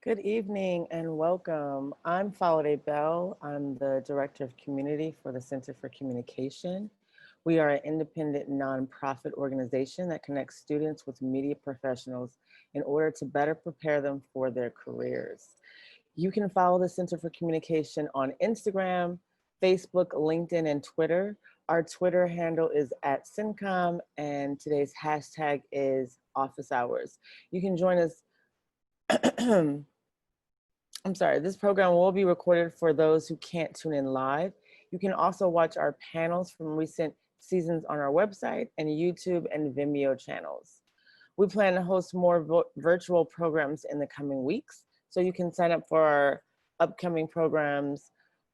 Good evening and welcome. I'm Faladay Bell. I'm the Director of Community for the Center for Communication. We are an independent nonprofit organization that connects students with media professionals in order to better prepare them for their careers. You can follow the Center for Communication on Instagram, Facebook, LinkedIn, and Twitter. Our Twitter handle is at CINCOM, and today's hashtag is office hours. You can join us. This program will be recorded for those who can't tune in live. You can also watch our panels from recent seasons on our website and YouTube and Vimeo channels. We plan to host more virtual programs in the coming weeks, so you can sign up for our upcoming programs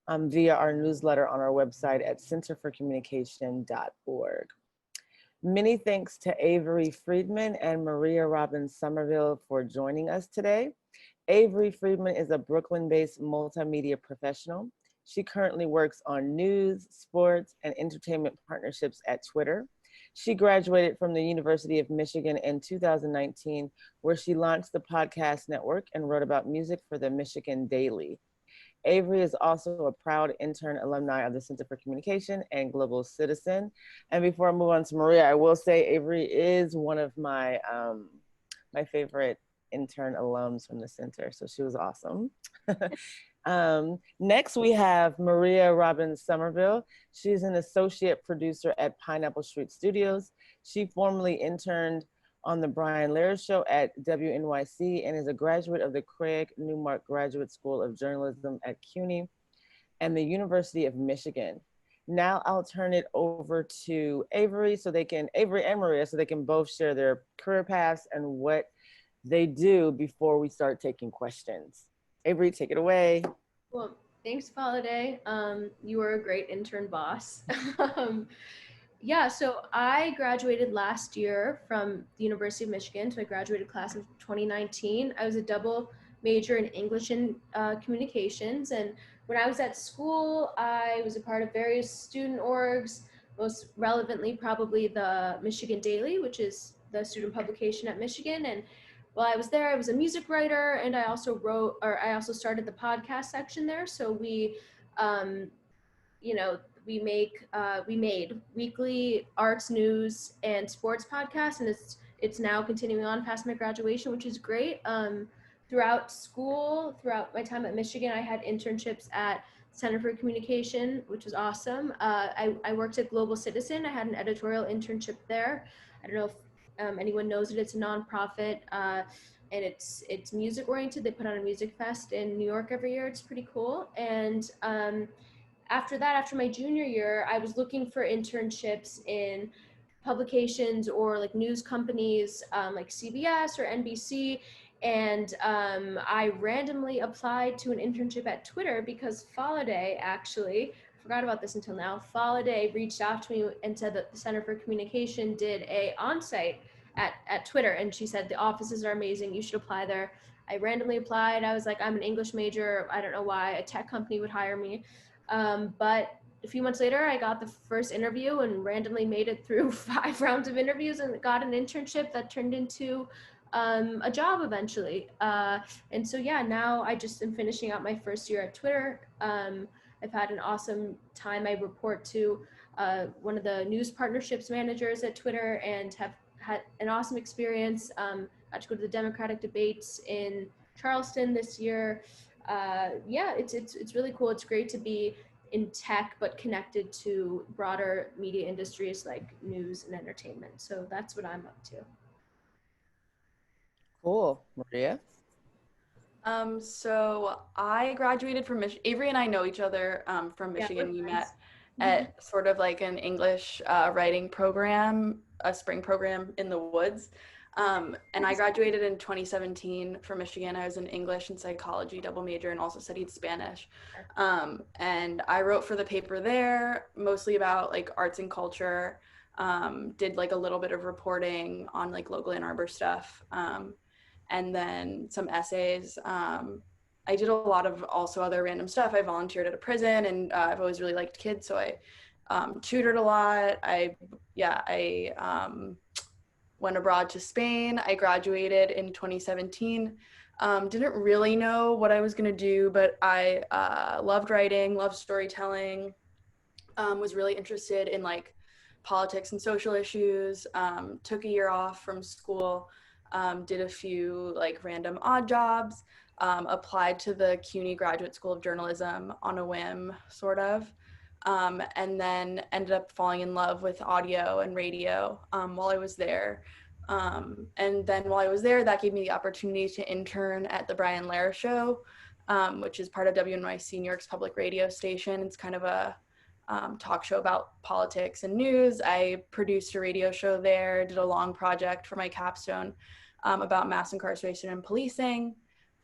via our newsletter on our website at centerforcommunication.org. Many thanks to Avery Friedman and Maria Robbins Somerville for joining us today. Avery Friedman is a Brooklyn-based multimedia professional. She currently works on news, sports, and entertainment partnerships at Twitter. She graduated from the University of Michigan in 2019, where she launched the podcast network and wrote about music for the Michigan Daily. Avery is also a proud intern alumni of the Center for Communication and Global Citizen. And before I move on to Maria, I will say Avery is one of my my favorite intern alums from the center, so she was awesome. Next, we have Maria Robbins Somerville. She's an associate producer at Pineapple Street Studios. She formerly interned on the Brian Lehrer Show at WNYC and is a graduate of the Craig Newmark Graduate School of Journalism at CUNY and the University of Michigan. Now I'll turn it over to Avery and Maria, so they can both share their career paths and what they do before we start taking questions. Avery, take it away. Well, thanks, Holiday. You were a great intern boss. So I graduated last year from the University of Michigan. So I graduated class of 2019. I was a double major in English and communications. And when I was at school, I was a part of various student orgs, most relevantly probably the Michigan Daily, which is the student publication at Michigan. And while I was there, I was a music writer, and I also started the podcast section there. So um, we made weekly arts, news, and sports podcasts, and it's now continuing on past my graduation, which is great. Throughout school, throughout my time at Michigan, I had internships at Center for Communication, which was awesome. I worked at Global Citizen. I had an editorial internship there. I don't know if anyone knows it. It's a nonprofit, and it's music oriented. They put on a music fest in New York every year. It's pretty cool. And after that, after my junior year, I was looking for internships in publications or like news companies, like CBS or NBC. And I randomly applied to an internship at Twitter because Faladay actually, forgot about this until now, Faladay reached out to me and said that the Center for Communication did a on-site at Twitter. And she said, the offices are amazing, you should apply there. I randomly applied. I was like, I'm an English major. I don't know why a tech company would hire me. But a few months later, I got the first interview and randomly made it through 5 rounds of interviews and got an internship that turned into a job eventually. And so, yeah, now I just am finishing out my first year at Twitter. I've had an awesome time. I report to one of the news partnerships managers at Twitter and have had an awesome experience. Got to go to the Democratic debates in Charleston this year. It's really cool. It's great to be in tech, but connected to broader media industries like news and entertainment. So that's what I'm up to. Cool. Maria? So I graduated from Michigan. Avery and I know each other from Yeah, Michigan. We friends. met at sort of like an English writing program, a spring program in the woods. And I graduated in 2017 from Michigan. I was an English and psychology double major and also studied Spanish. And I wrote for the paper there, mostly about like arts and culture, did like a little bit of reporting on like local Ann Arbor stuff. And then some essays. I did a lot of also other random stuff. I volunteered at a prison, and I've always really liked kids, so I tutored a lot. I went abroad to Spain. I graduated in 2017 Didn't really know what I was gonna do, but I loved writing, loved storytelling, was really interested in like politics and social issues, took a year off from school, did a few like random odd jobs, applied to the CUNY Graduate School of Journalism on a whim, sort of, and then ended up falling in love with audio and radio while I was there. And then while I was there, that gave me the opportunity to intern at the Brian Lehrer Show, which is part of WNYC New York's public radio station. It's kind of a talk show about politics and news. I produced a radio show there, did a long project for my capstone about mass incarceration and policing,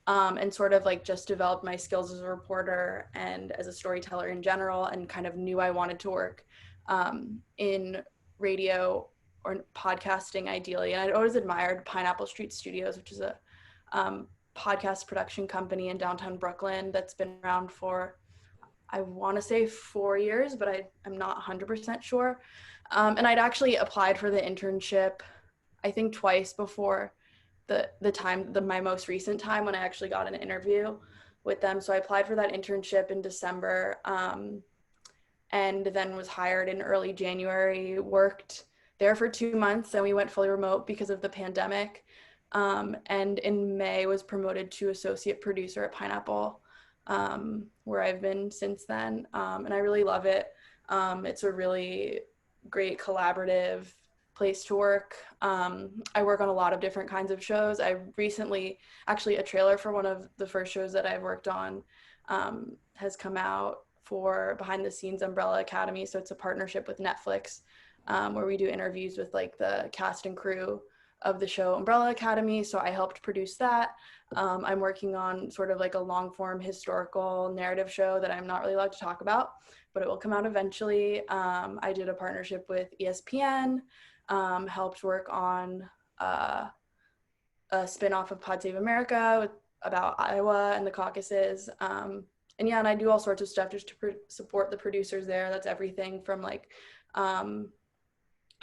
and sort of like just developed my skills as a reporter and as a storyteller in general, and kind of knew I wanted to work in radio or podcasting ideally. And I'd always admired Pineapple Street Studios, which is a podcast production company in downtown Brooklyn that's been around for, I want to say 4 years, but I'm not 100% sure. And I'd actually applied for the internship, I think twice before my most recent time when I actually got an interview with them. So I applied for that internship in December, and then was hired in early January, worked there for 2 months, and we went fully remote because of the pandemic. And in May was promoted to associate producer at Pineapple, where I've been since then. And I really love it. It's a really great collaborative place to work. I work on a lot of different kinds of shows. I recently, actually a trailer for one of the first shows that I've worked on has come out for Behind the Scenes Umbrella Academy. So it's a partnership with Netflix, where we do interviews with like the cast and crew of the show Umbrella Academy. So I helped produce that. I'm working on sort of like a long form historical narrative show that I'm not really allowed to talk about, but it will come out eventually. I did a partnership with ESPN, helped work on a spinoff of Pod Save America about Iowa and the caucuses. And yeah, and I do all sorts of stuff just to support the producers there. That's everything from like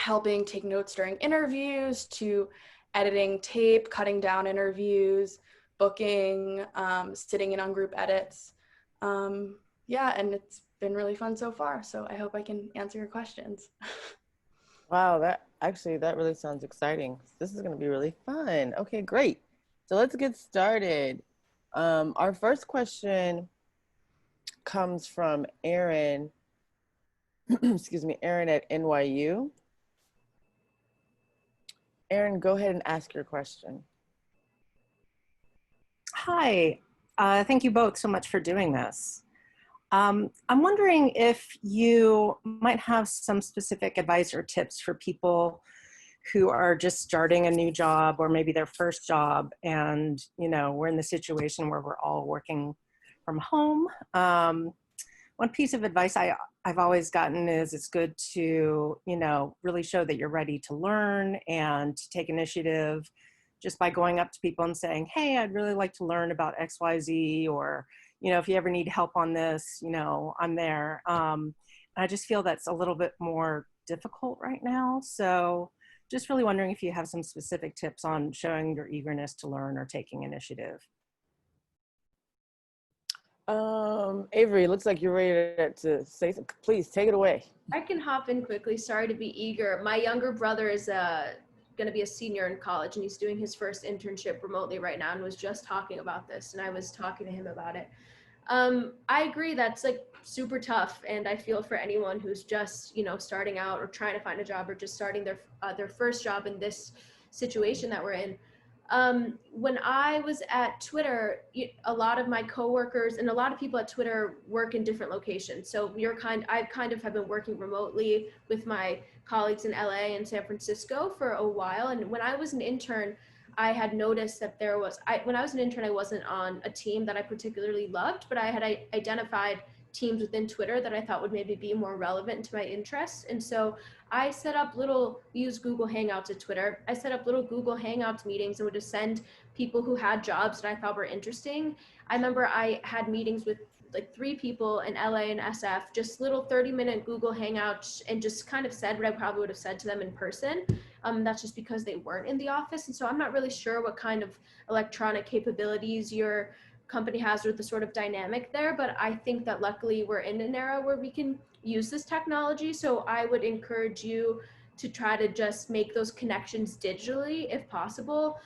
helping take notes during interviews to editing tape, cutting down interviews, booking, sitting in on group edits. Yeah, and it's been really fun so far. So I hope I can answer your questions. Wow, that really sounds exciting. This is going to be really fun. Okay, great. So let's get started. Our first question comes from Aaron, excuse me, Aaron at NYU. Aaron, go ahead and ask your question. Hi, thank you both so much for doing this. I'm wondering if you might have some specific advice or tips for people who are just starting a new job or maybe their first job, and we're in the situation where we're all working from home. One piece of advice I've always gotten is it's good to really show that you're ready to learn and to take initiative just by going up to people and saying, hey, I'd really like to learn about XYZ, or if you ever need help on this, I'm there. I just feel that's a little bit more difficult right now. So just really wondering if you have some specific tips on showing your eagerness to learn or taking initiative. Avery, looks like you're ready to say something. Please take it away. I can hop in quickly. Sorry to be eager. My younger brother is going to be a senior in college, and he's doing his first internship remotely right now, and was just talking about this, and I was talking to him about it. I agree, that's like super tough, and I feel for anyone who's just starting out or trying to find a job or just starting their first job in this situation that we're in. When I was at Twitter, a lot of my coworkers and a lot of people at Twitter work in different locations. So I kind of have been working remotely with my colleagues in LA and San Francisco for a while. And when I was an intern, I had noticed that when I was an intern, I wasn't on a team that I particularly loved, but I had identified teams within Twitter that I thought would maybe be more relevant to my interests. And so I set up we use Google Hangouts at Twitter. I set up little Google Hangouts meetings and would just send people who had jobs that I thought were interesting. I remember I had meetings with like 3 people in LA and SF, just little 30-minute Google Hangouts, and just kind of said what I probably would have said to them in person. That's just because they weren't in the office. And so I'm not really sure what kind of electronic capabilities your company has or the sort of dynamic there, but I think that luckily we're in an era where we can use this technology. So I would encourage you to try to just make those connections digitally if possible.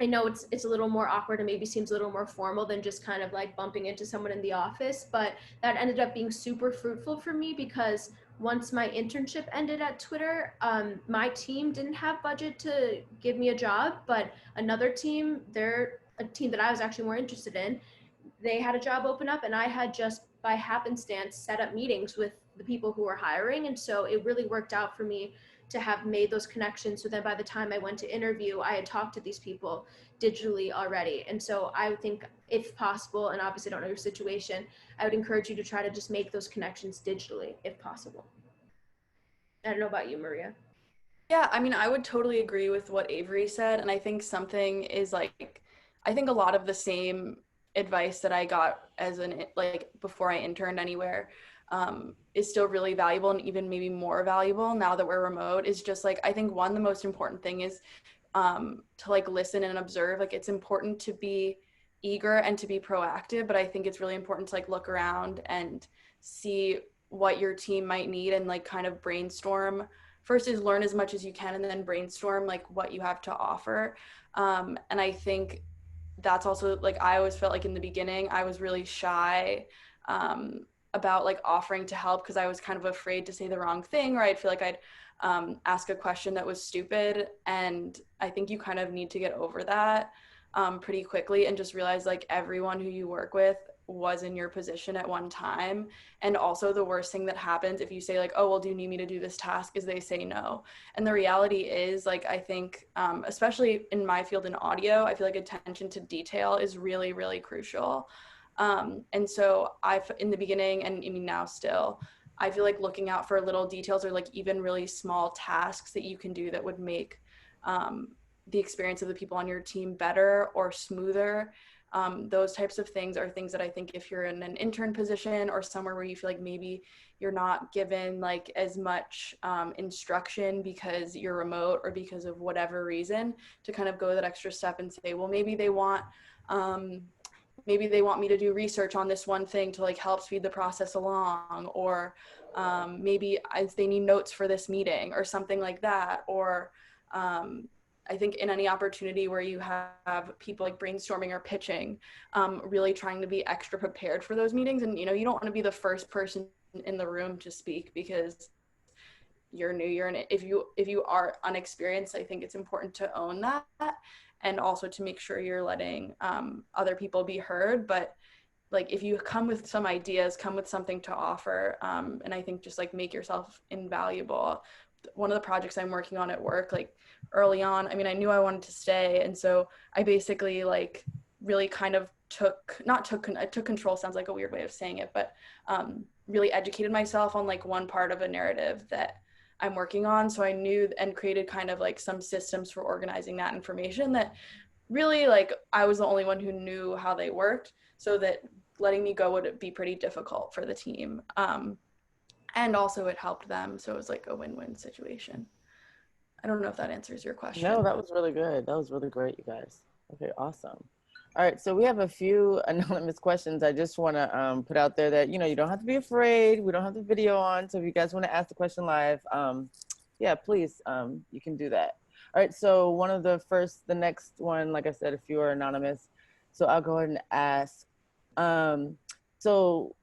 I know it's a little more awkward and maybe seems a little more formal than just kind of like bumping into someone in the office, but that ended up being super fruitful for me because once my internship ended at Twitter, my team didn't have budget to give me a job, but another team, they're a team that I was actually more interested in, they had a job open up and I had just by happenstance set up meetings with the people who were hiring. And so it really worked out for me to have made those connections. So then by the time I went to interview, I had talked to these people digitally already. And so I would think if possible, and obviously I don't know your situation, I would encourage you to try to just make those connections digitally if possible. I don't know about you, Maria. Yeah, I mean, I would totally agree with what Avery said. And I think something is like, I think a lot of the same advice that I got as like before I interned anywhere is still really valuable, and even maybe more valuable now that we're remote, is just like, I think the most important thing is to like listen and observe. Like, it's important to be eager and to be proactive, but I think it's really important to like look around and see what your team might need and like kind of brainstorm. First is learn as much as you can and then brainstorm like what you have to offer. And I think that's also like, I always felt like in the beginning I was really shy about like offering to help because I was kind of afraid to say the wrong thing, or I'd feel like I'd ask a question that was stupid. And I think you kind of need to get over that pretty quickly and just realize like everyone who you work with was in your position at one time. And also the worst thing that happens if you say like, oh, well, do you need me to do this task, is they say no. And the reality is like, I think especially in my field in audio, I feel like attention to detail is really, really crucial. And so in the beginning, and I mean now still, I feel like looking out for little details or like even really small tasks that you can do that would make the experience of the people on your team better or smoother. Those types of things are things that I think if you're in an intern position or somewhere where you feel like maybe you're not given like as much instruction because you're remote or because of whatever reason, to kind of go that extra step and say, well, maybe they want me to do research on this one thing to like help speed the process along, or maybe they need notes for this meeting or something like that. Or I think in any opportunity where you have people like brainstorming or pitching, really trying to be extra prepared for those meetings. And, you know, you don't want to be the first person in the room to speak because you're new, if you are unexperienced. I think it's important to own that, and also to make sure you're letting other people be heard. But like, if you come with some ideas, come with something to offer, and I think just like make yourself invaluable. One of the projects I'm working on at work, like early on, I mean, I knew I wanted to stay, and so I basically like really kind of took control, sounds like a weird way of saying it, but really educated myself on like one part of a narrative that I'm working on. So I knew and created kind of like some systems for organizing that information that really like I was the only one who knew how they worked, so that letting me go would be pretty difficult for the team. And also it helped them. So it was like a win-win situation. I don't know if that answers your question. No, that was really good. That was really great, you guys. Okay, awesome. All right, so we have a few anonymous questions. I just want to put out there that, you know, you don't have to be afraid. We don't have the video on. So if you guys want to ask the question live, yeah, please, you can do that. All right, so the next one, like I said, a few are anonymous. So I'll go ahead and ask. So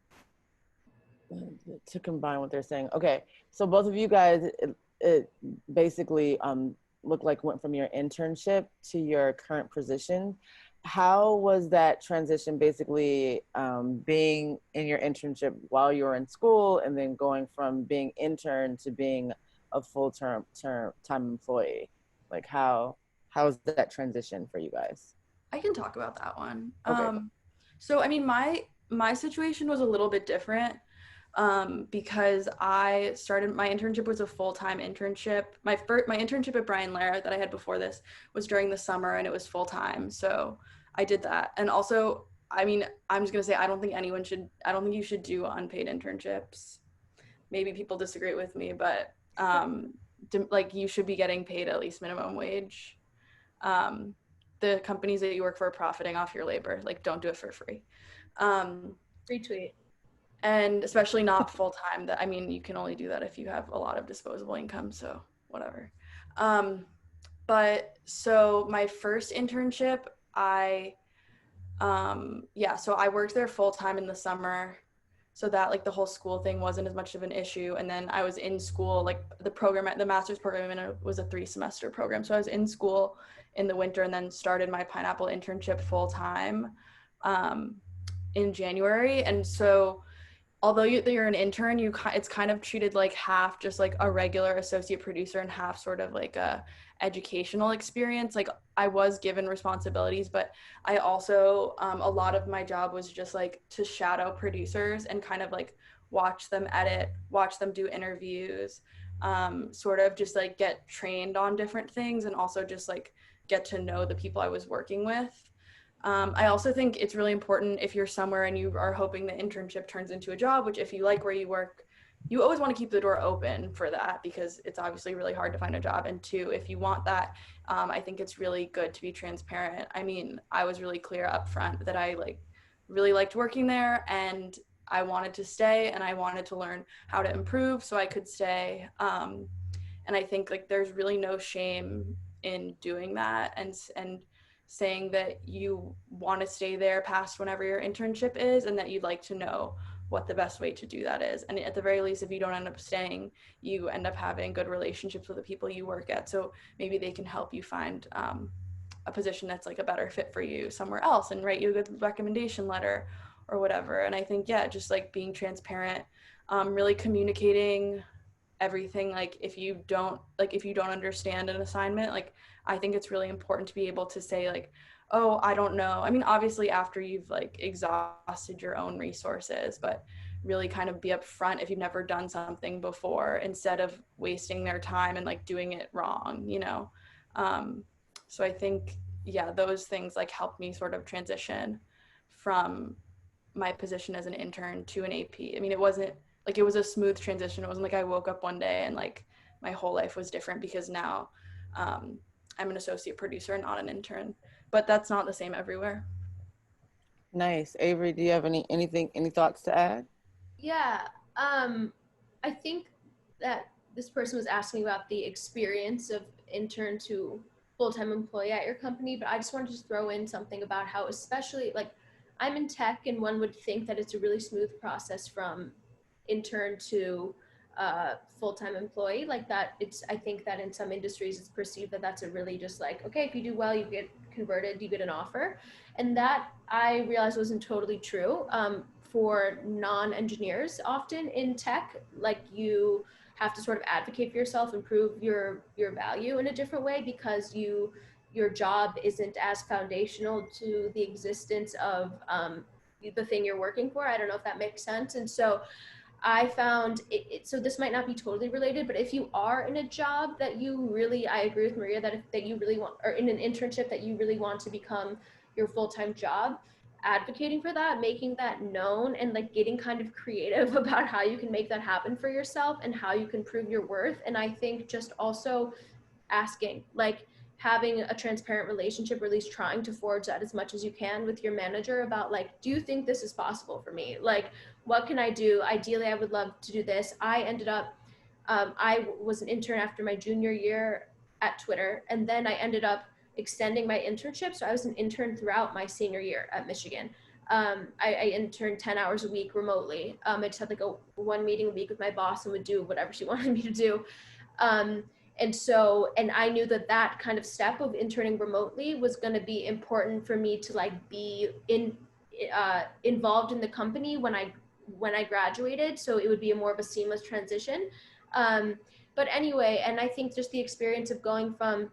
to combine what they're saying. Okay, so both of you guys, it basically looked like went from your internship to your current position. How was that transition, basically being in your internship while you were in school and then going from being intern to being a full-time employee? Like how's that transition for you guys? I can talk about that one. Okay. So I mean, my situation was a little bit different because I started, my internship was a full-time internship. My internship at Brian Lehrer that I had before this was during the summer, and it was full-time. So I did that. And also, I mean, I'm just gonna say, I don't think you should do unpaid internships. Maybe people disagree with me, but like you should be getting paid at least minimum wage. The companies that you work for are profiting off your labor. Like, don't do it for free. Retweet. And especially not full-time. I mean, you can only do that if you have a lot of disposable income, so whatever. But so my first internship, so I worked there full-time in the summer, so that like the whole school thing wasn't as much of an issue. And then I was in school, like the master's program was a 3-semester program. So I was in school in the winter and then started my pineapple internship full-time in January. And so although you're an intern, it's kind of treated like half just like a regular associate producer and half sort of like a educational experience. Like I was given responsibilities, but I also a lot of my job was just like to shadow producers and kind of like watch them edit, watch them do interviews, sort of just like get trained on different things and also just like get to know the people I was working with. I also think it's really important if you're somewhere and you are hoping the internship turns into a job, which if you like where you work, you always want to keep the door open for that because it's obviously really hard to find a job. And two, if you want that, I think it's really good to be transparent. I mean, I was really clear up front that I really liked working there and I wanted to stay and I wanted to learn how to improve so I could stay. And I think like there's really no shame in doing that and saying that you want to stay there past whenever your internship is and that you'd like to know what the best way to do that is. And at the very least, if you don't end up staying, you end up having good relationships with the people you work at. So maybe they can help you find a position that's like a better fit for you somewhere else and write you a good recommendation letter or whatever. And I think, yeah, just like being transparent, really communicating everything. Like if you don't understand an assignment, like I think it's really important to be able to say like, oh, I don't know. I mean, obviously after you've like exhausted your own resources, but really kind of be upfront if you've never done something before instead of wasting their time and like doing it wrong, you know? So I think, yeah, those things like helped me sort of transition from my position as an intern to an AP. I mean, it was a smooth transition. It wasn't like I woke up one day and like my whole life was different because now I'm an associate producer and not an intern, but that's not the same everywhere. Nice. Avery, do you have any thoughts to add? Yeah, I think that this person was asking about the experience of intern to full-time employee at your company, but I just wanted to throw in something about how, especially like I'm in tech and one would think that it's a really smooth process from intern to full-time employee, like that. I think that in some industries it's perceived that that's a really just like, okay, if you do well you get converted, you get an offer, and that I realized wasn't totally true. For non-engineers often in tech, like you have to sort of advocate for yourself and prove your value in a different way because your job isn't as foundational to the existence of the thing you're working for. I don't know if that makes sense. And so I found so this might not be totally related, but if you are in a job that you really, I agree with Maria that you really want, or in an internship that you really want to become your full-time job, advocating for that, making that known, and like getting kind of creative about how you can make that happen for yourself and how you can prove your worth. And I think just also asking, like having a transparent relationship, or at least trying to forge that as much as you can with your manager about like, do you think this is possible for me? Like, what can I do? Ideally, I would love to do this. I ended up, I was an intern after my junior year at Twitter, and then I ended up extending my internship. So I was an intern throughout my senior year at Michigan. I interned 10 hours a week remotely. I just had like one meeting a week with my boss and would do whatever she wanted me to do. And I knew that kind of step of interning remotely was going to be important for me to like be involved in the company when I graduated. So it would be more of a seamless transition. But anyway, and I think just the experience of going from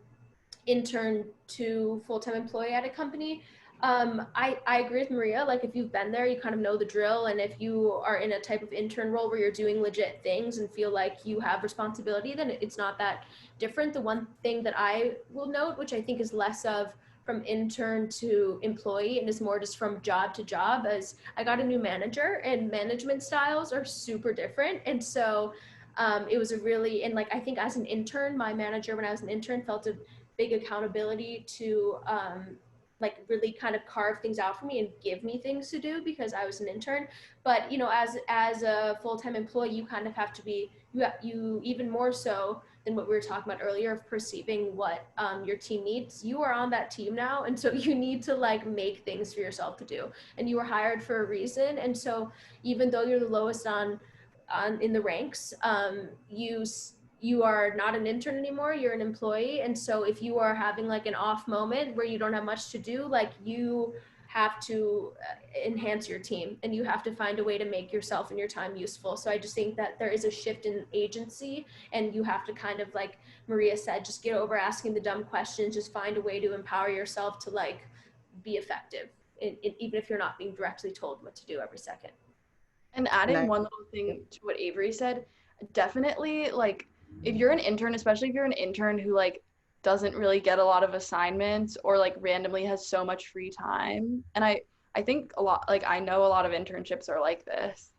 intern to full-time employee at a company, I agree with Maria. Like if you've been there, you kind of know the drill. And if you are in a type of intern role where you're doing legit things and feel like you have responsibility, then it's not that different. The one thing that I will note, which I think is less of from intern to employee and is more just from job to job, as I got a new manager and management styles are super different. And so It was a really, and like I think as an intern, my manager when I was an intern felt a big accountability to like really kind of carve things out for me and give me things to do because I was an intern. But you know, as a full-time employee, you kind of have to be you even more so than what we were talking about earlier of perceiving what your team needs. You are on that team now, and so you need to like make things for yourself to do. And you were hired for a reason, and so even though you're the lowest on in the ranks, you are not an intern anymore, you're an employee. And so if you are having like an off moment where you don't have much to do, like you have to enhance your team and you have to find a way to make yourself and your time useful. So I just think that there is a shift in agency and you have to kind of, like Maria said, just get over asking the dumb questions, just find a way to empower yourself to like be effective, even if you're not being directly told what to do every second. And adding one little thing to what Avery said, definitely like if you're an intern, especially if you're an intern who like doesn't really get a lot of assignments or like randomly has so much free time, and I think a lot, like I know a lot of internships are like this,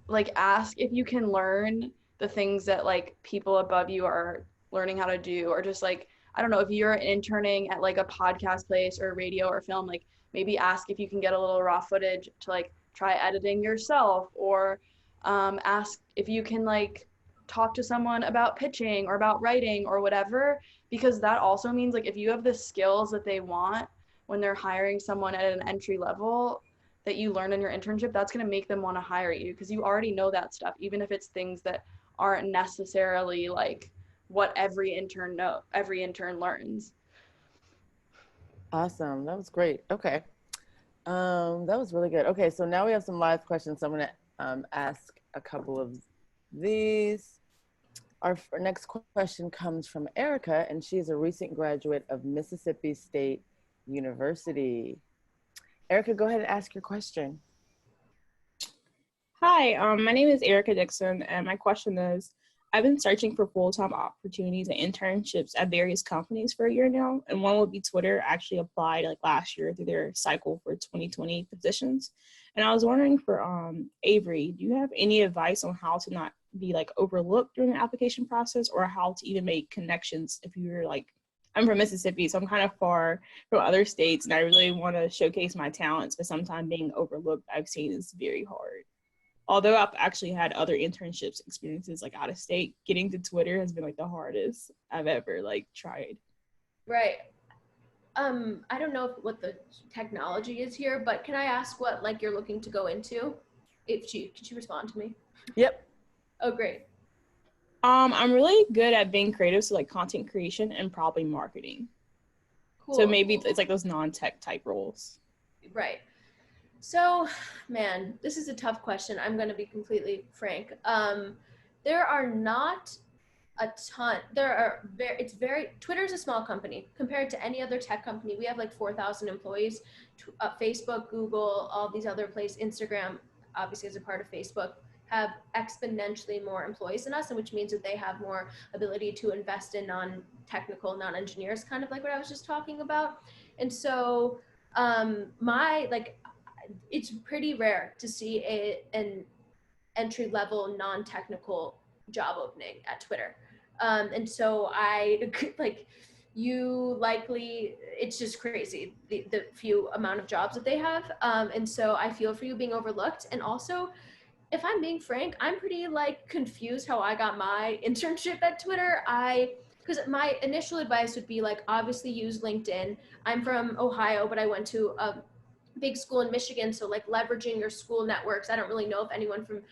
like ask if you can learn the things that like people above you are learning how to do, or just like I don't know, if you're interning at like a podcast place or radio or film, like maybe ask if you can get a little raw footage to like try editing yourself, or ask if you can like talk to someone about pitching or about writing or whatever, because that also means like if you have the skills that they want when they're hiring someone at an entry level that you learn in your internship, that's going to make them want to hire you because you already know that stuff, even if it's things that aren't necessarily like what every intern learns. Awesome. That was great. Okay. That was really good. Okay, so now we have some live questions. So I'm going to ask a couple of these. Our next question comes from Erica, and she is a recent graduate of Mississippi State University. Erica, go ahead and ask your question. Hi, my name is Erica Dixon, and my question is, I've been searching for full-time opportunities and internships at various companies for a year now, and one would be Twitter. I actually applied like last year through their cycle for 2020 positions. And I was wondering for Avery, do you have any advice on how to not be like overlooked during the application process, or how to even make connections if you're like, I'm from Mississippi, so I'm kind of far from other states, and I really want to showcase my talents, but sometimes being overlooked, I've seen is very hard. Although I've actually had other internships experiences like out of state, getting to Twitter has been like the hardest I've ever like tried. Right. I don't know what the technology is here, but can I ask what like you're looking to go into? Could she respond to me? Yep. Oh, great. I'm really good at being creative, so like content creation and probably marketing. Cool. So maybe it's like those non-tech type roles. Right. So, man, this is a tough question. I'm going to be completely frank. There are not a ton. Twitter's a small company compared to any other tech company. We have like 4,000 employees. Facebook, Google, all these other places, Instagram, obviously as a part of Facebook, have exponentially more employees than us, and which means that they have more ability to invest in non-technical, non-engineers, kind of like what I was just talking about. And so, it's pretty rare to see an entry-level non-technical job opening at Twitter. And so it's just crazy, the few amount of jobs that they have. And so I feel for you being overlooked. And also, if I'm being frank, I'm pretty like confused how I got my internship at Twitter. Because my initial advice would be like, obviously use LinkedIn. I'm from Ohio, but I went to a big school in Michigan, so like leveraging your school networks. I don't really know if anyone from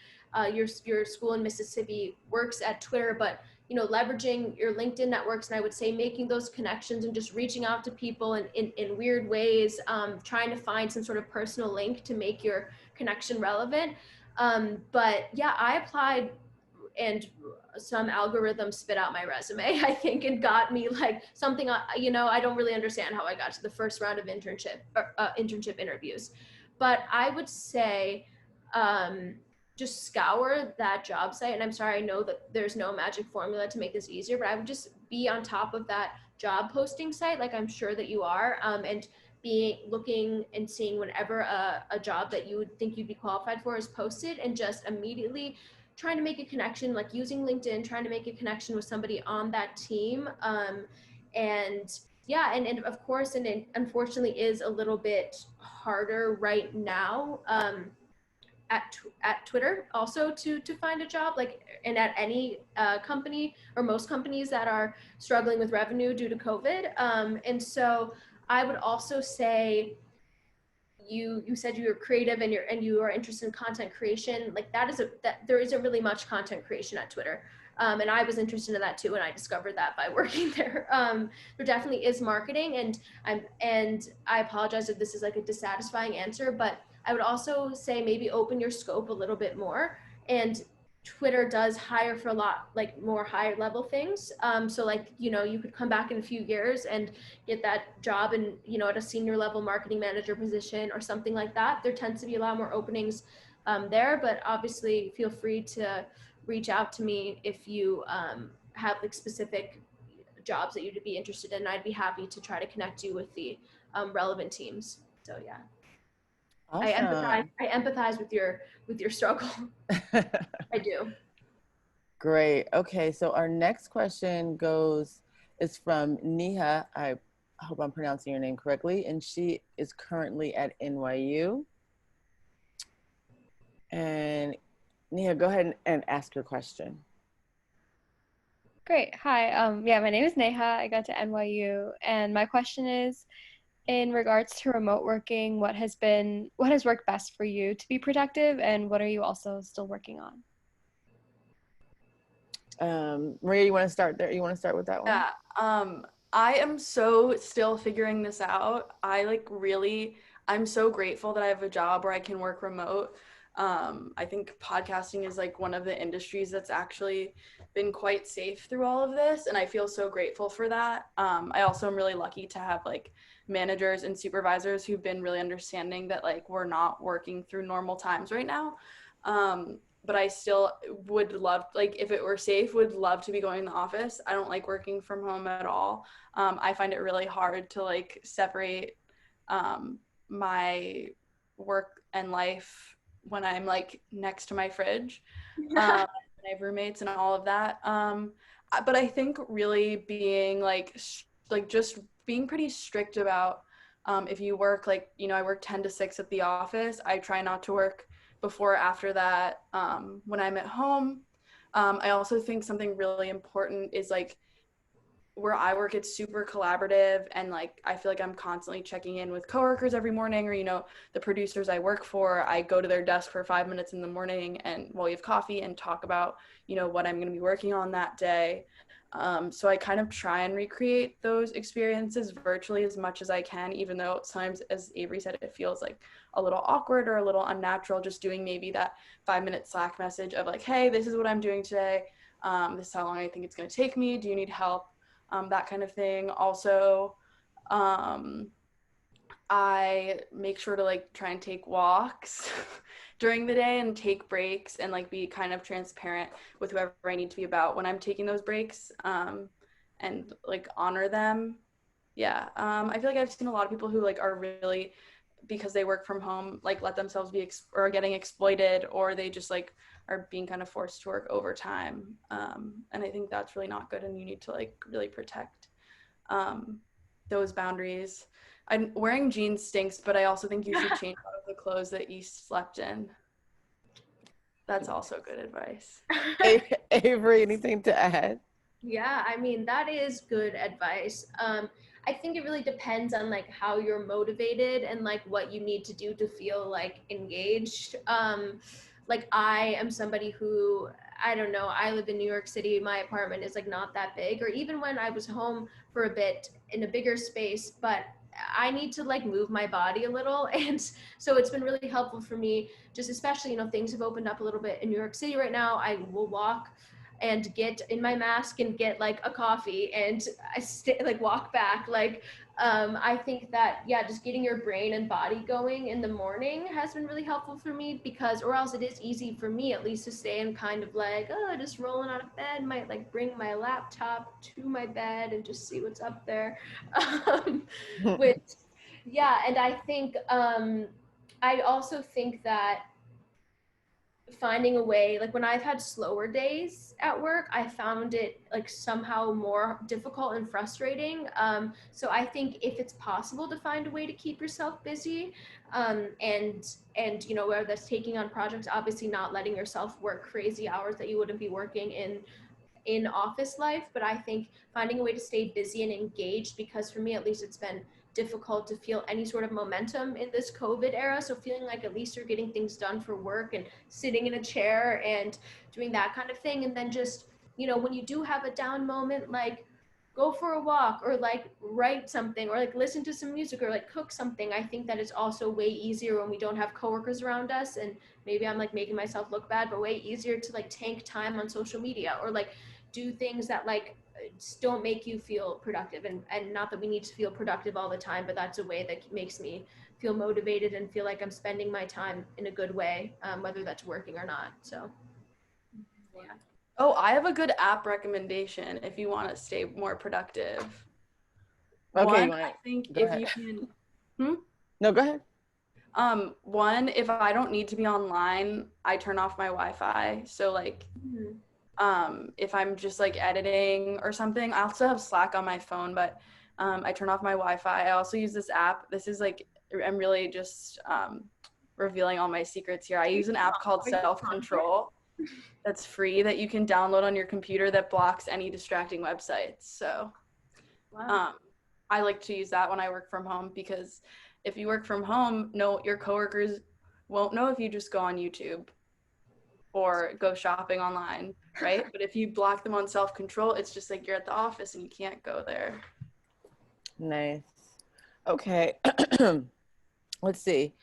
your school in Mississippi works at Twitter, but you know, leveraging your LinkedIn networks, and I would say making those connections and just reaching out to people in weird ways, trying to find some sort of personal link to make your connection relevant. But yeah, I applied and some algorithm spit out my resume, I think, and got me like something, I don't really understand how I got to the first round of internship interviews. But I would say just scour that job site. And I'm sorry, I know that there's no magic formula to make this easier, but I would just be on top of that job posting site, like I'm sure that you are, and looking and seeing whenever a job that you would think you'd be qualified for is posted, and just immediately trying to make a connection, like using LinkedIn, trying to make a connection with somebody on that team. And yeah, and of course, and it unfortunately is a little bit harder right now at Twitter also to find a job, like, and at any company or most companies that are struggling with revenue due to COVID. And so I would also say, you said you were creative and you are interested in content creation. Like that there isn't really much content creation at Twitter. And I was interested in that too, and I discovered that by working there. There definitely is marketing, and I apologize if this is like a dissatisfying answer, but I would also say maybe open your scope a little bit more. And Twitter does hire for a lot like more higher level things. So like, you could come back in a few years and get that job and, at a senior level marketing manager position or something like that. There tends to be a lot more openings there, but obviously feel free to reach out to me if you have like specific jobs that you'd be interested in. I'd be happy to try to connect you with the relevant teams. So yeah. Awesome. I empathize with your struggle. I do. Great. Okay, so our next question is from Neha. I hope I'm pronouncing your name correctly, and she is currently at NYU. And Neha, go ahead and ask your question. Great. Hi. Yeah, my name is Neha. I got to NYU, and my question is, in regards to remote working, what has worked best for you to be productive, and what are you also still working on? Maria, you want to start there? You want to start with that one? Yeah. I am so still figuring this out. I'm so grateful that I have a job where I can work remote. I think podcasting is like one of the industries that's actually been quite safe through all of this, and I feel so grateful for that. I also am really lucky to have like managers and supervisors who've been really understanding that like we're not working through normal times right now. But I still would love, like if it were safe, would love to be going to the office. I don't like working from home at all. I find it really hard to like separate my work and life when I'm like next to my fridge. I have roommates and all of that. But I think really being just being pretty strict about if you work I work 10 to 6 at the office. I try not to work before or after that when I'm at home. I also think something really important is like where I work, it's super collaborative, and like I feel like I'm constantly checking in with coworkers every morning, or the producers I work for, I go to their desk for 5 minutes in the morning and while we have coffee and talk about what I'm going to be working on that day. So I kind of try and recreate those experiences virtually as much as I can, even though sometimes, as Avery said, it feels like a little awkward or a little unnatural, just doing maybe that 5-minute Slack message of like, hey, this is what I'm doing today. This is how long I think it's going to take me. Do you need help? That kind of thing. Also, I make sure to like try and take walks during the day and take breaks and like be kind of transparent with whoever I need to be about when I'm taking those breaks, and like honor them. Yeah. I feel like I've seen a lot of people who like are really, because they work from home, like let themselves be or getting exploited, or they just like are being kind of forced to work overtime. And I think that's really not good, and you need to like really protect those boundaries. Wearing jeans stinks, but I also think you should change out of the clothes that you slept in. That's also good advice. Avery, anything to add? Yeah, I mean, that is good advice. I think it really depends on like how you're motivated and like what you need to do to feel like engaged. Like I am somebody who, I don't know, I live in New York City. My apartment is like not that big, or even when I was home for a bit in a bigger space, but I need to like move my body a little. And so it's been really helpful for me, just especially, things have opened up a little bit in New York City right now. I will walk and get in my mask and get like a coffee and walk back. I think that, yeah, just getting your brain and body going in the morning has been really helpful for me, because, or else it is easy for me at least to stay in kind of like, just rolling out of bed, might like bring my laptop to my bed and just see what's up there. Which, yeah, and I think, I also think that finding a way, like when I've had slower days at work, I found it like somehow more difficult and frustrating. So I think if it's possible to find a way to keep yourself busy, and you know, whether that's taking on projects, obviously not letting yourself work crazy hours that you wouldn't be working in office life, but I think finding a way to stay busy and engaged, because for me at least it's been difficult to feel any sort of momentum in this COVID era. So feeling like at least you're getting things done for work and sitting in a chair and doing that kind of thing. And then just, you know, when you do have a down moment, like go for a walk or like write something or like listen to some music or like cook something. I think that it's also way easier when we don't have coworkers around us, and maybe I'm like making myself look bad, but way easier to like tank time on social media or like do things that like don't make you feel productive. And not that we need to feel productive all the time, but that's a way that makes me feel motivated and feel like I'm spending my time in a good way, whether that's working or not. So yeah. Oh, I have a good app recommendation if you want to stay more productive. Okay, One, I think go if ahead. you can, No, go ahead. one, if I don't need to be online, I turn off my Wi-Fi. So like, if I'm just like editing or something, I also have Slack on my phone, but I turn off my Wi-Fi. I also use this app. This is like, I'm really just revealing all my secrets here. I use an app called Self-Control that's free that you can download on your computer that blocks any distracting websites. So Wow. I like to use that when I work from home, because if you work from home, your coworkers won't know if you just go on YouTube or go shopping online, right? But if you block them on self-control, it's just like you're at the office and you can't go there. Nice. Okay. Let's see.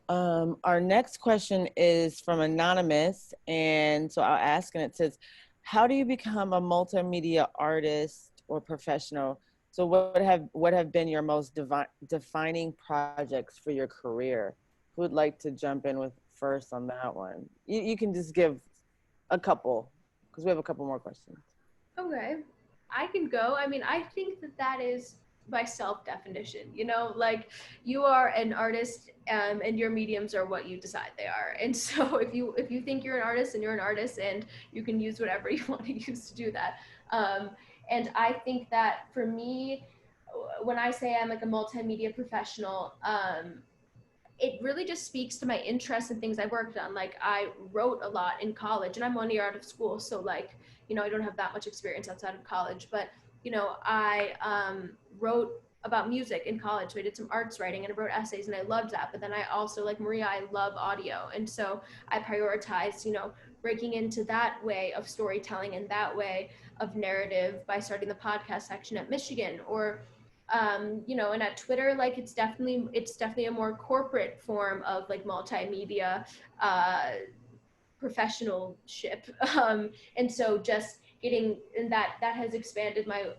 Our next question is from Anonymous, and so I'll ask, and it says, how do you become a multimedia artist or professional? So what have been your most defining projects for your career? Who would like to jump in with first on that one? You can just give a couple, because we have a couple more questions. Okay, I can go. I mean, I think that is by self-definition, you know, like you are an artist, and your mediums are what you decide they are. And so if you think you're an artist, and you're an artist, and you can use whatever you want to use to do that. And I think that for me, when I say I'm like a multimedia professional, it really just speaks to my interests and things I worked on. Like I wrote a lot in college, and I'm 1 year out of school. So like, you know, I don't have that much experience outside of college, but you know, I wrote about music in college. So I did some arts writing and I wrote essays, and I loved that. But then I also, like Maria, I love audio. And so I prioritized, you know, breaking into that way of storytelling and that way of narrative by starting the podcast section at Michigan. Or you know, and at Twitter, like it's definitely a more corporate form of like multimedia professionalship. And so just getting, and that has expanded my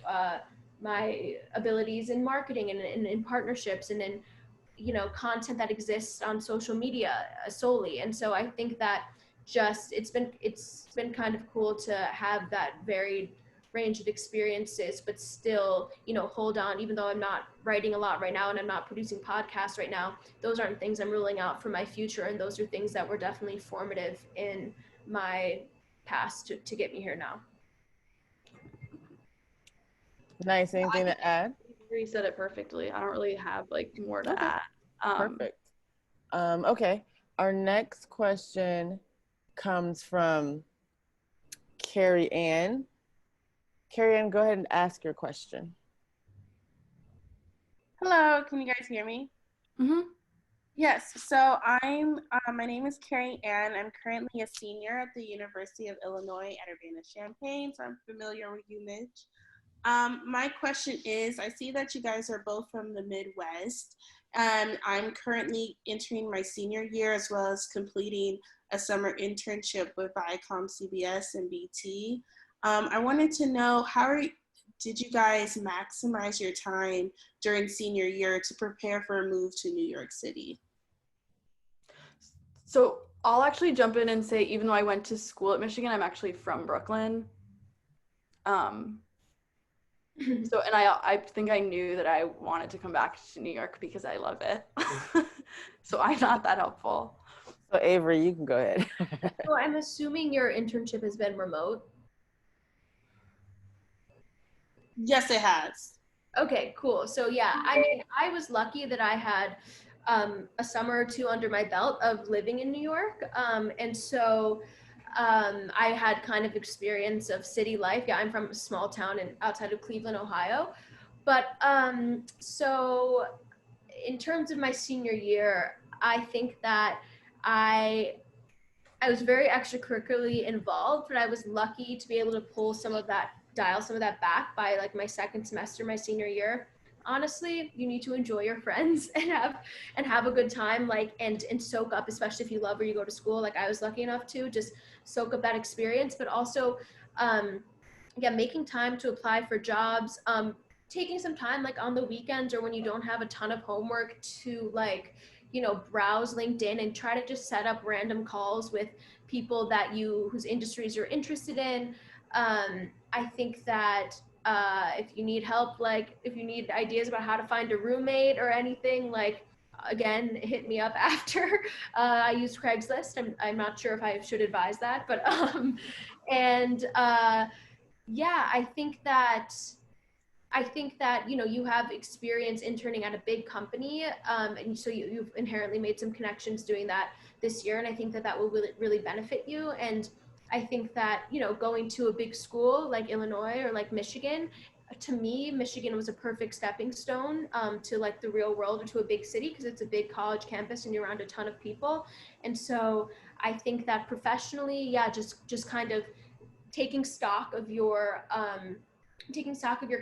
my abilities in marketing and in partnerships and in, you know, content that exists on social media solely. And so I think that just it's been kind of cool to have that varied range of experiences, but still, you know, hold on, even though I'm not writing a lot right now and I'm not producing podcasts right now, those aren't things I'm ruling out for my future. And those are things that were definitely formative in my past to get me here now. Nice. Anything to add? You said it perfectly. I don't really have like more to add. Perfect. Okay. Our next question comes from Carrie Ann. Carrie Ann, go ahead and ask your question. Hello, can you guys hear me? Mm-hmm. Yes, so my name is Carrie Ann. I'm currently a senior at the University of Illinois at Urbana-Champaign, so I'm familiar with UMich. My question is, I see that you guys are both from the Midwest, and I'm currently entering my senior year as well as completing a summer internship with Viacom CBS and BT. I wanted to know, did you guys maximize your time during senior year to prepare for a move to New York City? So I'll actually jump in and say, even though I went to school at Michigan, I'm actually from Brooklyn. So, and I think I knew that I wanted to come back to New York because I love it. So I'm not that helpful. So Avery, you can go ahead. So I'm assuming your internship has been remote. Yes, it has. Okay, cool. So yeah, I mean, I was lucky that I had a summer or two under my belt of living in New York. And so I had kind of experience of city life. Yeah, I'm from a small town outside of Cleveland, Ohio. But so in terms of my senior year, I think that I I was very extracurricularly involved, but I was lucky to be able to dial some of that back by like my second semester, my senior year. Honestly, you need to enjoy your friends and have a good time, like and soak up, especially if you love where you go to school. Like I was lucky enough to just soak up that experience, but also, um, yeah, making time to apply for jobs, taking some time like on the weekends or when you don't have a ton of homework to like browse LinkedIn and try to just set up random calls with people whose industries you're interested in. I think that if you need help, like if you need ideas about how to find a roommate or anything, like again, hit me up after. I use Craigslist. I'm not sure if I should advise that, but and yeah, I think that you have experience interning at a big company, and so you've inherently made some connections doing that this year, and I think that that will really, really benefit you. And I think that going to a big school like Illinois or like Michigan, to me, Michigan was a perfect stepping stone to like the real world or to a big city because it's a big college campus and you're around a ton of people. And so I think that professionally, yeah, just kind of taking stock of your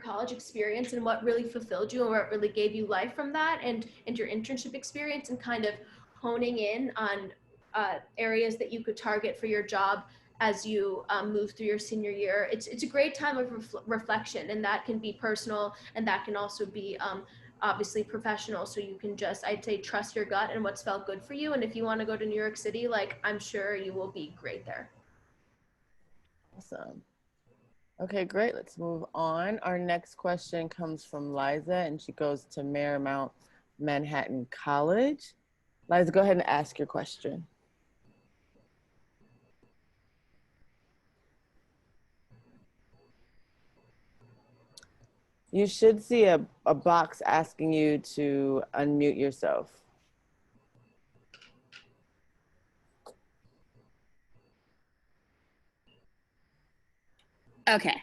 college experience and what really fulfilled you and what really gave you life from that, and your internship experience, and kind of honing in on areas that you could target for your job as you move through your senior year. It's a great time of reflection, and that can be personal and that can also be obviously professional. So you can just, I'd say, trust your gut and what's felt good for you. And if you want to go to New York City, like I'm sure you will be great there. Awesome. Okay, great. Let's move on. Our next question comes from Liza, and she goes to Marymount Manhattan College. Liza, go ahead and ask your question. You should see a box asking you to unmute yourself. Okay.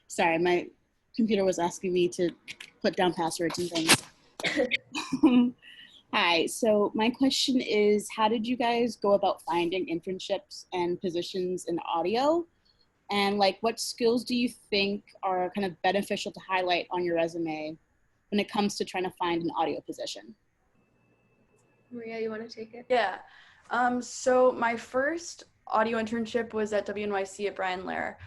Sorry, my computer was asking me to put down passwords and things. Hi, so my question is, how did you guys go about finding internships and positions in audio? And like, what skills do you think are kind of beneficial to highlight on your resume when it comes to trying to find an audio position? Maria, you want to take it? Yeah. So my first audio internship was at WNYC at Brian Lair.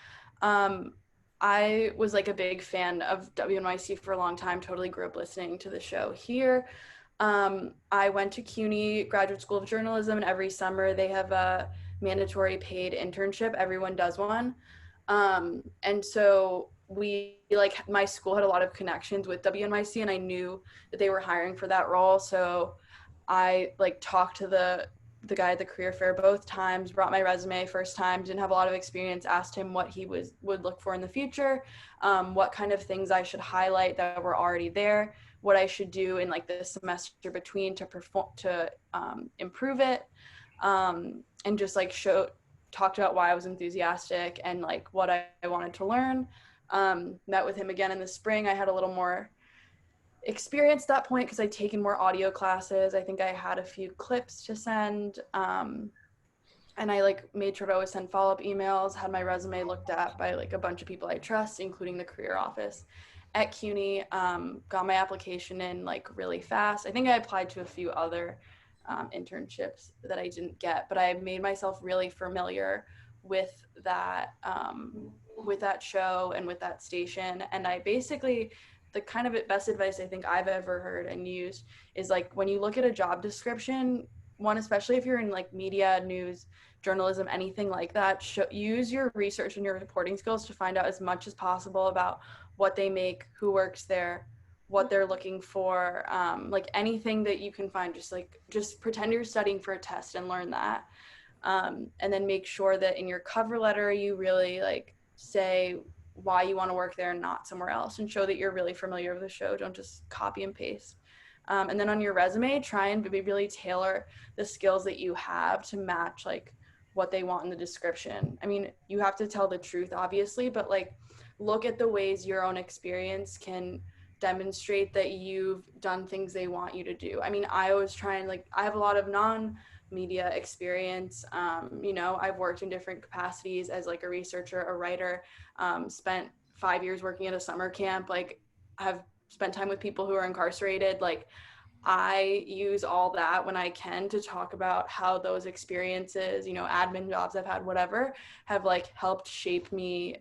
I was like a big fan of WNYC for a long time, totally grew up listening to the show here. I went to CUNY Graduate School of Journalism, and every summer they have a mandatory paid internship. Everyone does one. And so my school had a lot of connections with WNYC, and I knew that they were hiring for that role. So I talked to the guy at the career fair both times, brought my resume first time, didn't have a lot of experience, asked him what he would look for in the future, what kind of things I should highlight that were already there, what I should do in like the semester between to improve it, and just talked about why I was enthusiastic and like what I wanted to learn. Met with him again in the spring. I had a little more experience at that point because I'd taken more audio classes. I think I had a few clips to send, and I made sure to always send follow-up emails, had my resume looked at by a bunch of people I trust, including the career office at CUNY. Got my application in really fast. I think I applied to a few other internships that I didn't get, but I made myself really familiar with that show and with that station. And I basically, the kind of best advice I think I've ever heard and used is when you look at a job description, one, especially if you're in media, news, journalism, anything like that, use your research and your reporting skills to find out as much as possible about what they make, who works there, what they're looking for, like anything that you can find, just pretend you're studying for a test and learn that. And then make sure that in your cover letter, you really like say why you want to work there and not somewhere else, and show that you're really familiar with the show. Don't just copy and paste. And then on your resume, try and really tailor the skills that you have to match like what they want in the description. I mean, you have to tell the truth, obviously, but like look at the ways your own experience can demonstrate that you've done things they want you to do. I mean, I always try and like, I have a lot of non-media experience. You know, I've worked in different capacities as like a researcher, a writer, spent 5 years working at a summer camp, like have spent time with people who are incarcerated. Like I use all that when I can to talk about how those experiences, you know, admin jobs I've had, whatever, have like helped shape me.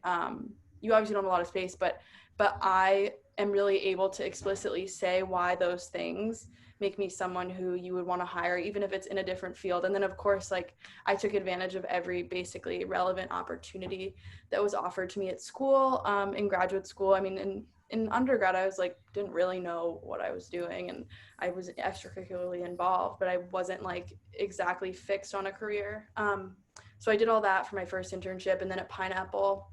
You obviously don't have a lot of space, but I am really able to explicitly say why those things make me someone who you would want to hire, even if it's in a different field. And then of course, like I took advantage of every basically relevant opportunity that was offered to me at school, in graduate school. I mean, in undergrad, I was like, didn't really know what I was doing, and I was extracurricularly involved, but I wasn't like exactly fixed on a career. So I did all that for my first internship. And then at Pineapple,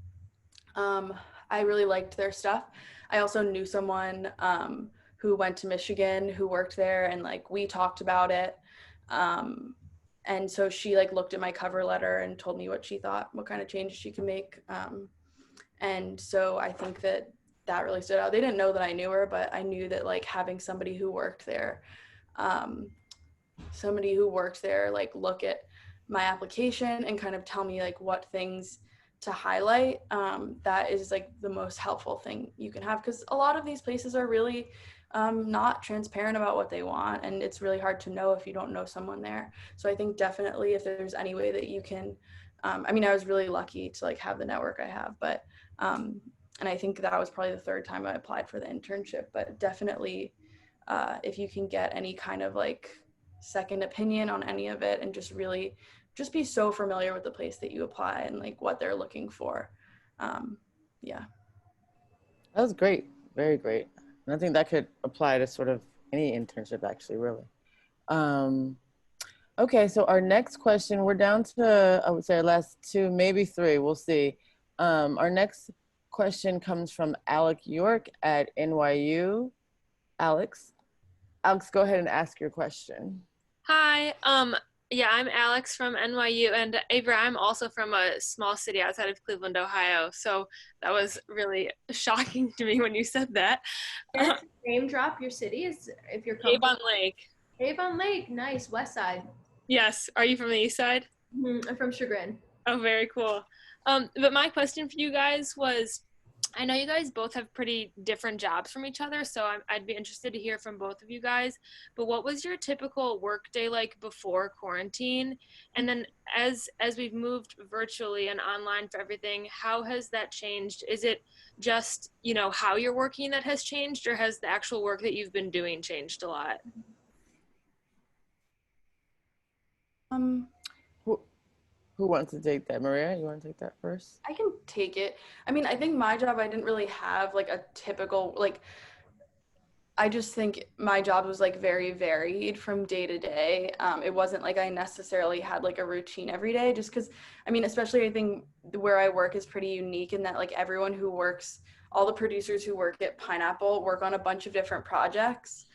I really liked their stuff. I also knew someone who went to Michigan who worked there, and like we talked about it. And so she like looked at my cover letter and told me what she thought, what kind of changes she could make. And so I think that really stood out. They didn't know that I knew her, but I knew that like having somebody who worked there, like look at my application and kind of tell me like what things to highlight, that is like the most helpful thing you can have, because a lot of these places are really not transparent about what they want, and it's really hard to know if you don't know someone there. So I think definitely if there's any way that you can, I mean, I was really lucky to like have the network I have, but and I think that was probably the third time I applied for the internship, but definitely if you can get any kind of like second opinion on any of it, and just really just be so familiar with the place that you apply and like what they're looking for. Yeah. That was great. Very great. And I think that could apply to sort of any internship, actually, really. Okay, so our next question, we're down to, I would say, our last two, maybe three, we'll see. Our next question comes from Alec York at NYU. Alex, go ahead and ask your question. Hi, yeah, I'm Alex from NYU, and Avery, I'm also from a small city outside of Cleveland, Ohio, so that was really shocking to me when you said that. Name drop your city, is if you're Avon Lake. Avon Lake, nice, west side. Yes, are you from the east side? Mm-hmm. I'm from Chagrin. Oh, very cool. But my question for you guys was, I know you guys both have pretty different jobs from each other, so I'd be interested to hear from both of you guys. But what was your typical work day like before quarantine? And then as we've moved virtually and online for everything, how has that changed? Is it just, you know, how you're working that has changed, or has the actual work that you've been doing changed a lot? Who wants to take that? Maria, you want to take that first? I can take it. I mean, I think my job, I didn't really have like a typical, like, I just think my job was like very varied from day to day. It wasn't like I necessarily had like a routine every day, just because, I mean, especially I think where I work is pretty unique in that like everyone who works, all the producers who work at Pineapple work on a bunch of different projects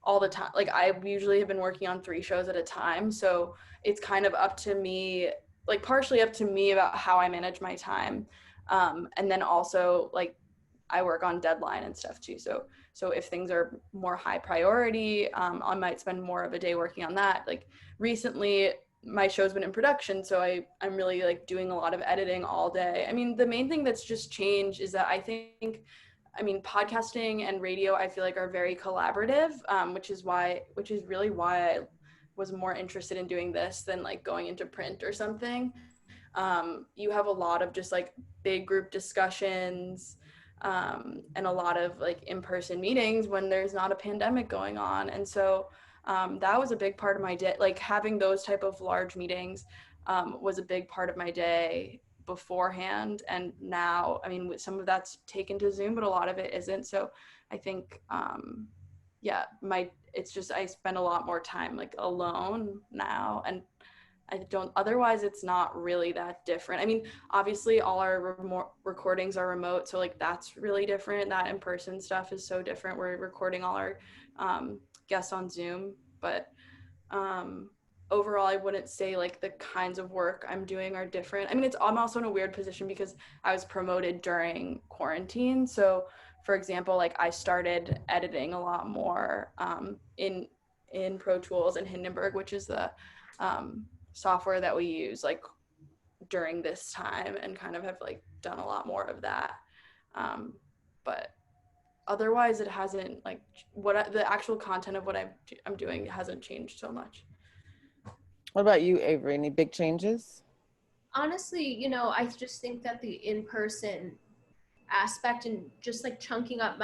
all the time. Like I usually have been working on 3 shows at a time. So it's kind of up to me, like partially up to me about how I manage my time. And then also like I work on deadline and stuff too. So if things are more high priority, I might spend more of a day working on that. Like recently my show's been in production, so I'm really like doing a lot of editing all day. I mean, the main thing that's just changed is that I think, I mean, podcasting and radio, I feel like are very collaborative, which is really why I was more interested in doing this than like going into print or something. You have a lot of just like big group discussions, and a lot of like in-person meetings when there's not a pandemic going on. And so that was a big part of my day. Like having those type of large meetings was a big part of my day beforehand, and now, I mean, some of that's taken to Zoom, but a lot of it isn't. So I think, yeah, it's just, I spend a lot more time like alone now, and otherwise it's not really that different. I mean, obviously all our recordings are remote, so like that's really different. That in-person stuff is so different. We're recording all our guests on Zoom, but overall I wouldn't say like the kinds of work I'm doing are different. I mean, I'm also in a weird position because I was promoted during quarantine. So for example, like I started editing a lot more in Pro Tools and Hindenburg, which is the software that we use like during this time, and kind of have like done a lot more of that. But otherwise it hasn't, like the actual content of what I'm doing hasn't changed so much. What about you, Avery? Any big changes? Honestly, you know, I just think that the in-person aspect and just like chunking up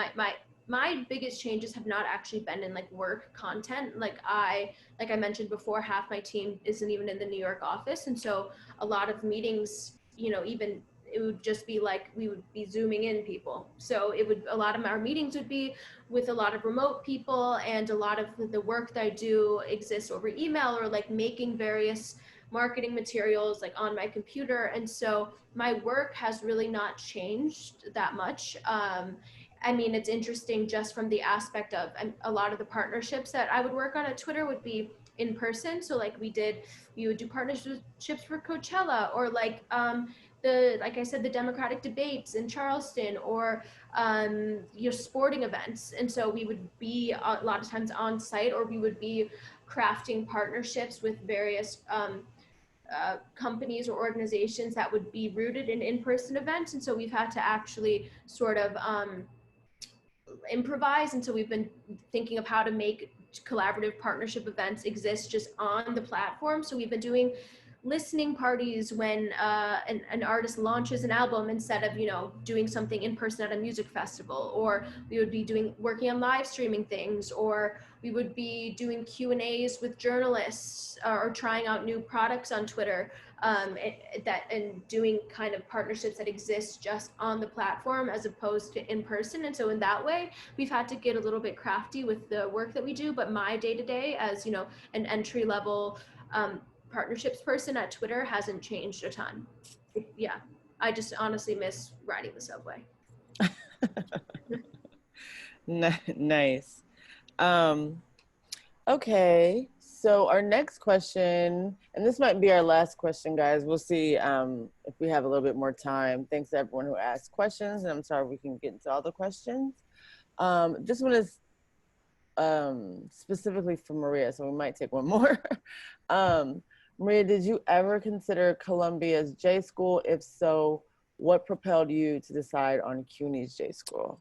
my biggest changes have not actually been in like work content. Like I mentioned before, half my team isn't even in the New York office, and so a lot of meetings, you know, even it would just be like we would be zooming in people. So a lot of our meetings would be with a lot of remote people, and a lot of the work that I do exists over email or like making various marketing materials like on my computer. And so my work has really not changed that much. I mean, it's interesting just from the aspect of a lot of the partnerships that I would work on at Twitter would be in person. So like we would do partnerships for Coachella, or like like I said, the Democratic debates in Charleston, or your sporting events. And so we would be a lot of times on site, or we would be crafting partnerships with various companies or organizations that would be rooted in in-person events. And so we've had to actually sort of improvise. And so we've been thinking of how to make collaborative partnership events exist just on the platform. So we've been doing listening parties when an artist launches an album, instead of, you know, doing something in person at a music festival. Or we would be working on live streaming things, or we would be doing Q&As with journalists, or trying out new products on Twitter, and doing kind of partnerships that exist just on the platform as opposed to in person. And so in that way, we've had to get a little bit crafty with the work that we do. But my day-to-day as, you know, an entry-level partnerships person at Twitter hasn't changed a ton. Yeah, I just honestly miss riding the subway. Nice. Okay, so our next question, and this might be our last question, guys. We'll see if we have a little bit more time. Thanks to everyone who asked questions, and I'm sorry we can get into all the questions. This one is specifically for Maria, so we might take one more. Maria, did you ever consider Columbia's J School? If so, what propelled you to decide on CUNY's J School?